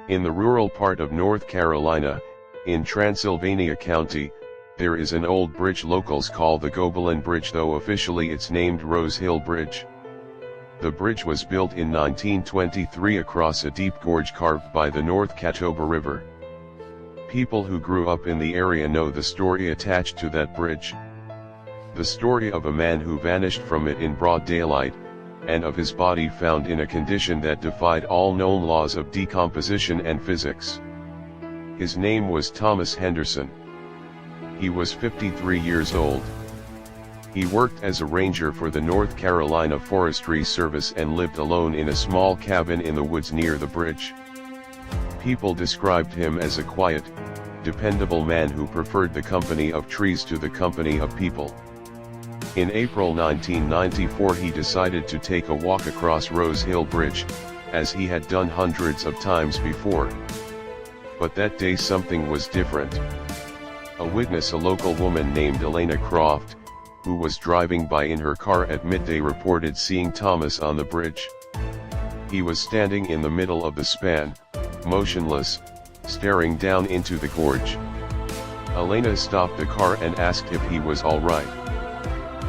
In the rural part of North Carolina, in Transylvania County, there is an old bridge locals call the Gobelin Bridge, though officially it's named Rose Hill Bridge. The bridge was built in 1923 across a deep gorge carved by the North Catawba River. People who grew up in the area know the story attached to that bridge. The story of a man who vanished from it in broad daylight, and of his body found in a condition that defied all known laws of decomposition and physics. His name was Thomas Henderson. He was 53 years old. He worked as a ranger for the North Carolina Forestry Service and lived alone in a small cabin in the woods near the bridge. People described him as a quiet, dependable man who preferred the company of trees to the company of people. In April 1994 he decided to take a walk across Rose Hill Bridge, as he had done hundreds of times before. But that day something was different. A witness, a local woman named Elena Croft, who was driving by in her car at midday, reported seeing Thomas on the bridge. He was standing in the middle of the span, motionless, staring down into the gorge. Elena stopped the car and asked if he was all right.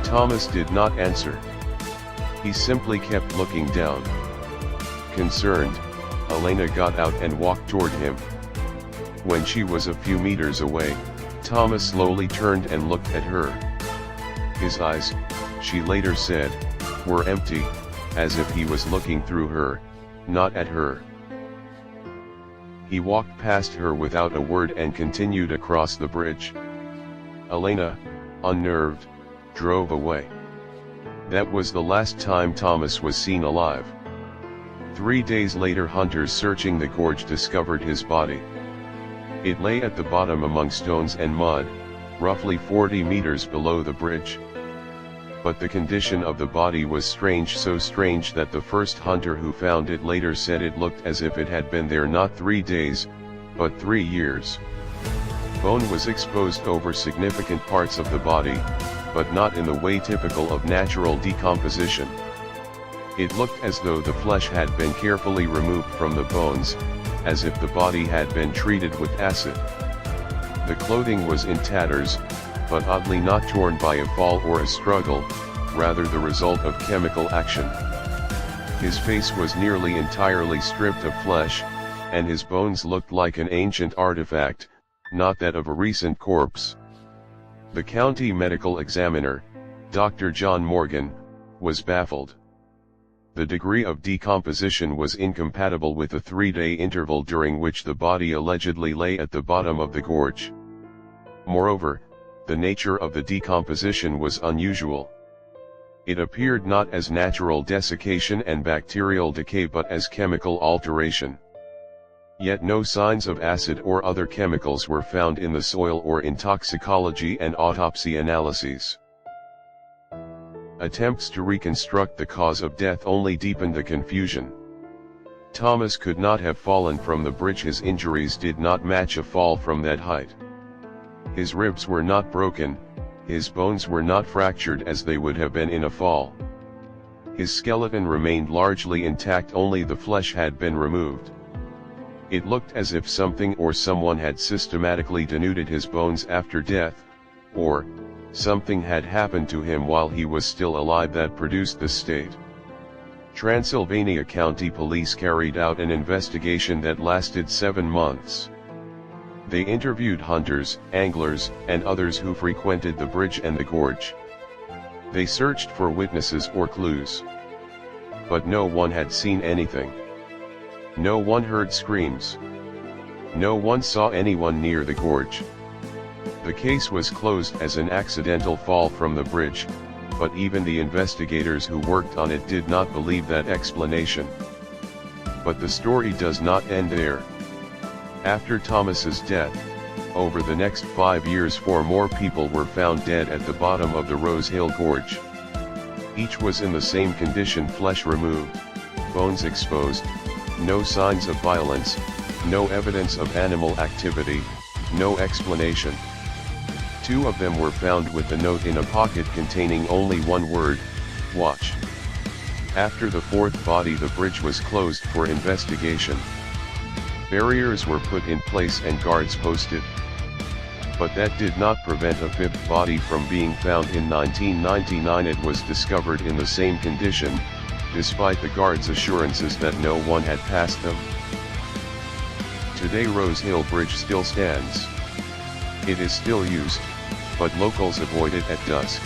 Thomas did not answer. He simply kept looking down. Concerned, Elena got out and walked toward him. When she was a few meters away, Thomas slowly turned and looked at her. His eyes, she later said, were empty, as if he was looking through her, not at her. He walked past her without a word and continued across the bridge. Elena, unnerved, drove away. That was the last time Thomas was seen alive. 3 days later, hunters searching the gorge discovered his body. It lay at the bottom among stones and mud, roughly 40 meters below the bridge. But the condition of the body was strange, so strange that the first hunter who found it later said it looked as if it had been there not 3 days, but 3 years. Bone was exposed over significant parts of the body, but not in the way typical of natural decomposition. It looked as though the flesh had been carefully removed from the bones, as if the body had been treated with acid. The clothing was in tatters, but oddly not torn by a fall or a struggle, rather the result of chemical action. His face was nearly entirely stripped of flesh, and his bones looked like an ancient artifact, not that of a recent corpse. The county medical examiner, Dr. John Morgan, was baffled. The degree of decomposition was incompatible with the 3-day interval during which the body allegedly lay at the bottom of the gorge. Moreover, the nature of the decomposition was unusual. It appeared not as natural desiccation and bacterial decay but as chemical alteration. Yet no signs of acid or other chemicals were found in the soil or in toxicology and autopsy analyses. Attempts to reconstruct the cause of death only deepened the confusion. Thomas could not have fallen from the bridge. His injuries did not match a fall from that height. His ribs were not broken, his bones were not fractured as they would have been in a fall. His skeleton remained largely intact, only the flesh had been removed. It looked as if something or someone had systematically denuded his bones after death, or something had happened to him while he was still alive that produced this state. Transylvania County Police carried out an investigation that lasted 7 months. They interviewed hunters, anglers, and others who frequented the bridge and the gorge. They searched for witnesses or clues. But no one had seen anything. No one heard screams. No one saw anyone near the gorge. The case was closed as an accidental fall from the bridge, but even the investigators who worked on it did not believe that explanation. But the story does not end there. After Thomas's death, over the next 5 years 4 more people were found dead at the bottom of the Rose Hill Gorge. Each was in the same condition: flesh removed, bones exposed, no signs of violence, no evidence of animal activity, no explanation. 2 of them were found with a note in a pocket containing only one word: watch. After the 4th body, the bridge was closed for investigation. Barriers were put in place and guards posted. But that did not prevent a fifth body from being found in 1999. It was discovered in the same condition, despite the guards' assurances that no one had passed them. Today Rose Hill Bridge still stands. It is still used, but locals avoid it at dusk.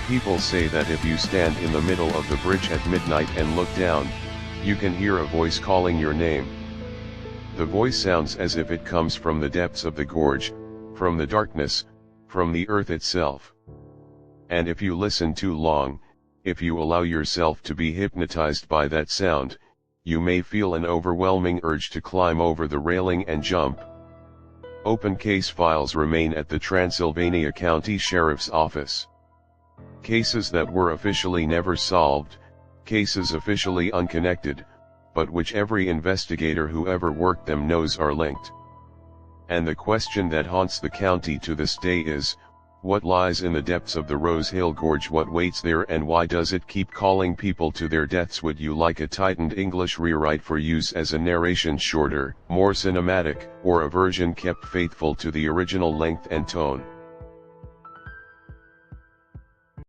People say that if you stand in the middle of the bridge at midnight and look down, you can hear a voice calling your name. The voice sounds as if it comes from the depths of the gorge, from the darkness, from the earth itself. And if you listen too long, if you allow yourself to be hypnotized by that sound, you may feel an overwhelming urge to climb over the railing and jump. Open case files remain at the Transylvania County Sheriff's Office. Cases that were officially never solved, cases officially unconnected, but which every investigator who ever worked them knows are linked. And the question that haunts the county to this day is, what lies in the depths of the Rose Hill Gorge? What waits there, and why does it keep calling people to their deaths? Would you like a tightened English rewrite for use as a narration shorter, more cinematic, or a version kept faithful to the original length and tone?